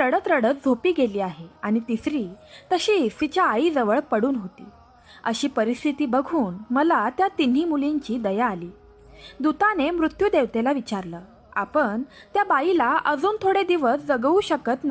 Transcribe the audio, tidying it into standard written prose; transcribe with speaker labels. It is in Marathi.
Speaker 1: रडत रडत झोपी गेली आहे आणि तिसरी तशीच तिच्या आईजवळ पडून होती. अशी परिस्थिती बघून मला त्या तिन्ही मुलींची दया आली. दूताने मृत्यूदेवतेला विचारलं, आपण त्या बाईला अजून थोडे दिवस जगवू शकत